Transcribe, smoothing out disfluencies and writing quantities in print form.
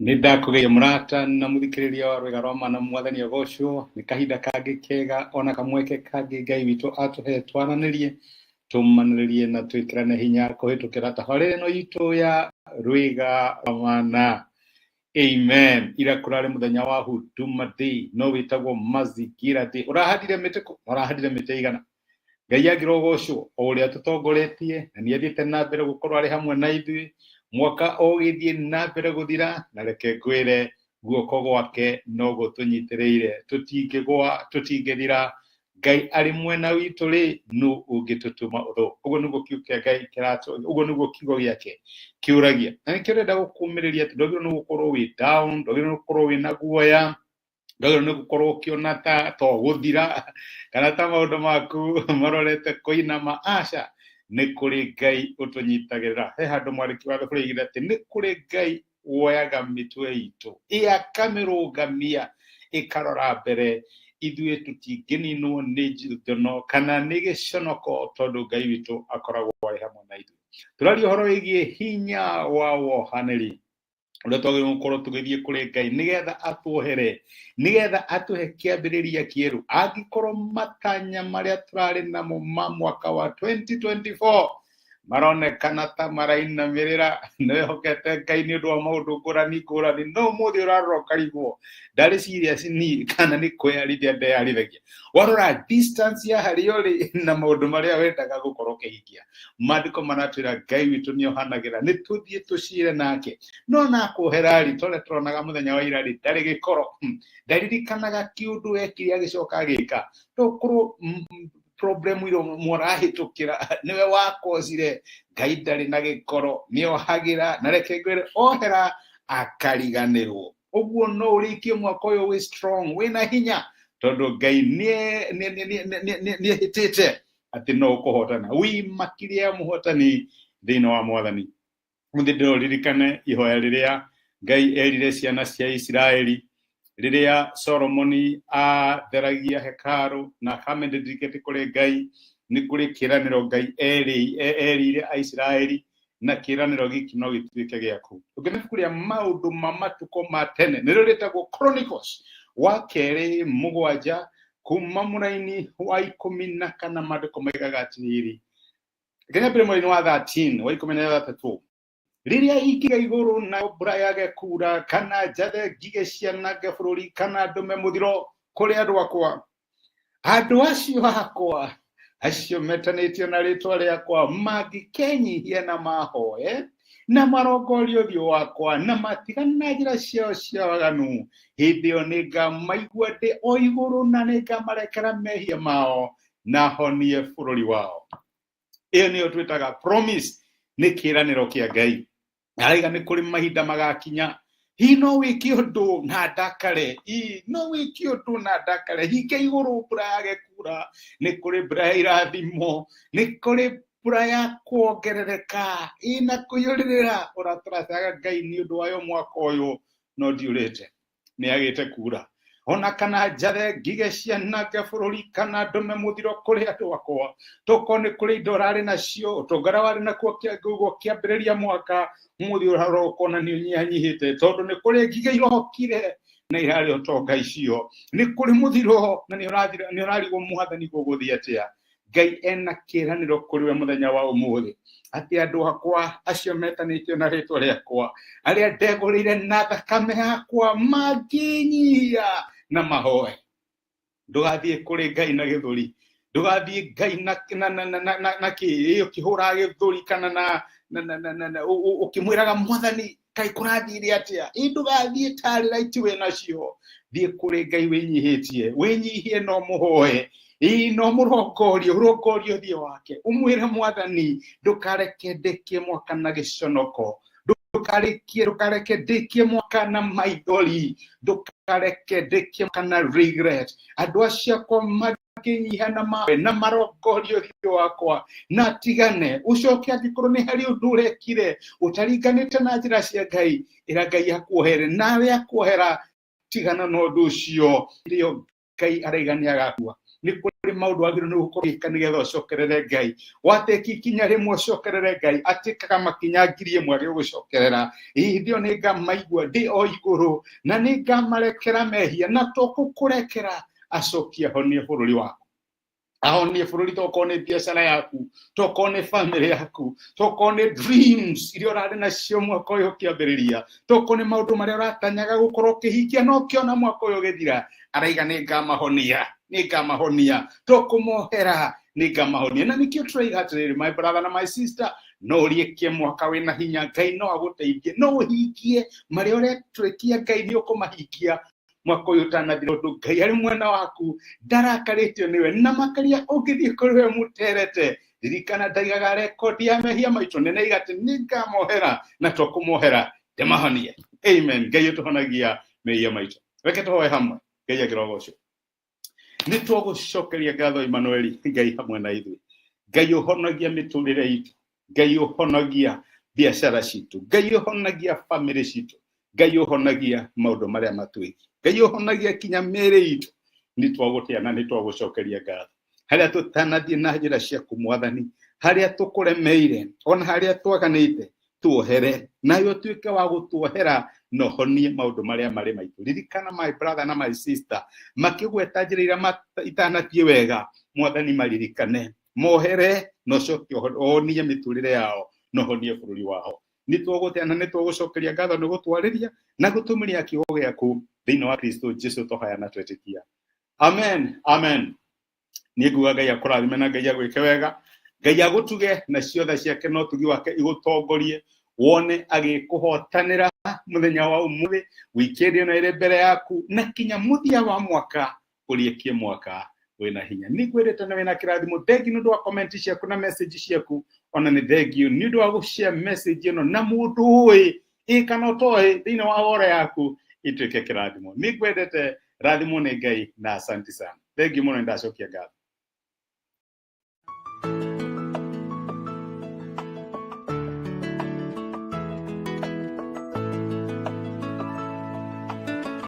Nindakũgeithia mũrata na mũthikĩrĩria wa rwĩga rwa mana mwathani agocwo nĩ kahinda kangĩ kega ona kamweke kangĩ Ngai witũ atũhe twaranĩrie tũmanĩrĩrie na twĩkĩrane hinya kũhĩtũkĩra tabarĩra ĩno itũ ya rwĩga rwa mana. Amen. Ira kũrarĩ mũthenya wa Huduma Day, no wĩtagwo Mazingira Day. Ũrahandire mĩtĩ kũ? Ũrahandire mĩtĩ igana? Ngai agĩrogocwo o ũrĩa tũtongoretie na nĩathiĩte na mbere gũkorwo arĩ hamwe na ithuĩ mwaka ũgĩthiĩ na mbere gũthira, na reke ngwĩre guoko gwake no gũtũnyitĩrĩire, tũtingĩgwa tũtingĩthira. Ngai arĩ mwena witũ rĩ, nũ ũngĩtũtũma ũthũ? Ũguo nĩguo kiugo kĩa Ngai kĩratũ, ũguo nĩguo kiugo gĩake kĩũragia. Na nĩkĩo ndĩrenda gũkũmĩrĩria atĩ ndwagĩrĩirwo nĩ gũkorwo wĩ down, ndwagĩrĩirwo nĩ gũkorwo wĩ na guoya, ndwagĩrĩirwo nĩ gũkorwo ũkĩona ta gũthira kana ta maũndũ maku marorete kũinama. Aca, nĩ kũrĩ Ngai ũtũnyitagĩrĩra. He handũ mwandĩki wa Thaburia oigire atĩ nĩ kũrĩ Ngai woyaga mĩtwe itũ akamĩrũgamia ĩkarora mbere, ithuĩ tũtingĩninwo nĩ njono kana nĩ gĩconoko, tondũ Ngai witũ akoragwo arĩ hamwe na ithuĩ. Tũraria ũhoro wĩgiĩ hinya wa wohanĩri ũrĩa twagĩrĩirwo gũkorwo tũgĩthiĩ kũrĩ Ngai nĩgetha atuohere, nĩgetha atũhe kĩambĩrĩria kĩerũ, angĩkorwo matanya marĩa tũrarĩ namo ma mwaka wa 2024 maronekana ta marainamĩrĩra. Nĩwĩhokete Ngai nĩ ũndũ wa maũndũ ngũrani ngũrani, no ũmũthĩ ũrarora ũkarigwo ndarĩ serious ni kana nĩ kwĩyarithia ndeyarĩthagia. Warora distance ya harĩa ũrĩ na maũndũ marĩa wendaga gũkorwo ũkĩhingia, maandĩko maratwĩra Ngai witũ nĩohanagĩra, nĩ tũthiĩ tũcire nake. No nakũhera rĩ, tondũ tũronaga mũthenya wa ira rĩ, ndarĩ gĩkoro, ndaririkanaga kĩũndũ ekire agĩcoka agĩka. Tũkorwo problem iro mũrahĩtũkĩra nĩwe wakocire. Ngai ndarĩ na gĩkoro, nĩohagĩra, na reke ngwĩre ohera akariganĩrwo. Ũguo no ũrĩkie mwaka ũyũ wĩ strong, wĩna hinya, tondũ Ngai nĩehĩtĩte atĩ no ũkũhotana. Wimakire mũhotani thĩinĩ wa Mwathani. Mũthĩ ndĩroririkane ihoya rĩrĩa Ngai erire ciana cia Isiraeli rĩrĩa Solomoni atheragia hekaru na akamĩdedicate kũrĩ Ngai. Nĩ kũrĩ kĩĩranĩro Ngai erire Aisiraeli, na kĩĩranĩro gĩkĩ no gĩtuĩke gĩaku. Ũngĩmĩbukuria maũndũ ma matukũ ma tene, nĩrĩo rĩtagwo Chronicles wa kerĩ 7 kuma mũraini wa 14, maandĩko maigaga atĩrĩrĩ, nginya mbere mũraini wa 13 wa 13, rĩrĩa ingĩga igũrũ na mbura yage kura, kana njathe ngigĩ cianange bũrũri, kana ndũme mũthiro kũrĩ andũ akwa, andũ acio akwa acio metanĩtio na rĩtwa rĩakwa mangĩkenyihia na mahoe na marongorie ũthiũ wakwa na matigane na njĩra ciao cia waganu, hĩndĩ ĩyo nĩngamaigua ndĩ o igũrũ na nĩngamarekera mehia mao na honie bũrũri wao. Ĩyo nĩyo twĩtaga promise, nĩ kĩĩranĩro kĩa Ngai. Araiga nĩ kũrĩ mahinda magakinya, hi no wĩke ũndũ na ndakare, no wĩke ũndũ na ndakare, hinge igũrũ mbura yage kura, nĩ kũrĩ mbura ya irathimo, nĩ kũrĩ mbura ya kuongerereka, na kũiyũrĩrĩra. Ũratũrathaga Ngai nĩ ũndũ wayo mwaka ũyũ, no ndiũrĩte nĩagĩte kura. Ona kana njathe ngigĩ cianange bũrũri, kana ndũme mũthiro kũrĩ andũ akwa. Toko nĩ kũrĩ indo ũrarĩ nacio, ũtongara warĩ nakuo kĩambĩrĩria mwaka, mũthĩ ũrarora ũkona nĩũnyihanyihĩte, tondũ nĩ kũrĩ ngigĩ irokire na irarĩ ũtonga icio. Nĩ kũrĩ mũthiro na nĩũrarigwo Mwathani gũgũthiĩ atĩa. Ngai ena kĩĩranĩro kũrĩ we mũthenya wa ũmũthĩ atĩ andũ akwa acio metanĩtio na rĩtwa rĩakwa, arĩa ndegũrĩire na thakame yakwa, mangĩnyihia na mahoe. Ndũgathiĩ kũrĩ Ngai na gĩthũri, ndũgathiĩ Ngai na kĩ ũkĩhũra gĩthũri kana ũkĩmwĩraga Mwathani Ngai kũrathire atĩa. Ndũgathiĩ tarĩ raiti wĩ nacio, thiĩ kũrĩ Ngai wĩnyihĩtie, wĩnyihie no mũhoe, no mũrongorie ũthiĩ wake, ũmwĩre Mwathani ndũkareke ndĩkie mwaka na gĩconoko, ndũkareke ndĩkie mwaka na maithori, ndũkareke ndĩkie mwaka na regret. Andũ acio akwa makĩnyiha na mawe na marongorie ũthiũ wakwa na tigane, ũcoke angĩkorwo nĩ harĩ ũndũ ũrekire ũtaringanĩte na njĩra cia Ngai, ĩra Ngai akuohere, nawe akuohera, tigana na ũndũ ũcio. Rĩo Ngai araiga nĩagakua, ni kuri maundu agiru ni gukorika nigetha ucokerere Ngai wateki kinya rimwe ucokerere Ngai atikaga makinya 1000 agi gucokerera ndio ni ngamaigua ndi o iguru na ni ngamarekera mehia na tukukurekera acokia honie bururi waku ahonie bururi tokone biashara yaku tokone family yaku tokone dreams iria urari nacio mwaka uyu kiambiriria tokone maundu maria uratanyaga gukorwo kihingia no kiona mwaka uyu githira araiga ni ngamahonia tokumuhera ni ngamahonia na nikio turaiga atiriri my brother na my sister no riekie mwaka wina hinya Ngai no aguteithie no hikie maria uretwekia Ngai ni ukumahikia mwaka uyu tanathira undu Ngai ari mwena waku ndarakaritio niwe na makaria ungithie kuri we muterete ririkana ndaigaga record ya mehia maitu nene igati ni ngamohera na tokumuhera ndemahonie amen Ngai utuhonagia mehia maitu reke tuhoe hamwe Ngai agirogocio ni twagucokeria ngatho Emmanuel Ngai hamwe na ithuĩ Ngai uhonagia miturire itu Ngai uhonagia biashara citu Ngai uhonagia family citu Ngai uhonagia maundu maria matwiki Ngai uhonagia kinya mere itu ni twagutia na ni twagucokeria ngatho haria tutanathie na njira cia kumwathani haria tukuremeire ona haria twaganite tuohere nayo tuike wa gutuohera no honie maundu maria mari maitu ririkana my brother na my sister makigweta njira iria itanathie wega mwathani maririkane mohere no cokio onie miturire yao no honie bururi wao ni twaguteana ni twagucokeria ngatho ni gutwariria na gutumiria kiugo giaku thiini wa Kristo Jesu tohaya na twetikia amen ni nguga Ngai akurathime na Ngai agwike wega Ngai agutuge na ciothe ciake no tugi wake igutongorie wone agikuhotanira muthenya wa umuthi wikendi na ire mbere yaku na kinya muthia wa mwaka uriekie mwaka wina hinya ni kwirite na wina kirathimo thengi nundu wa comment ciaku na message ciaku ona ni thengi nundu wa gushare message ino na mundu ui ikana toe thina wa hora yaku itwike kirathimo ni kwirite rathimo ni Ngai na asante sana thengi muno ndacokia ngatho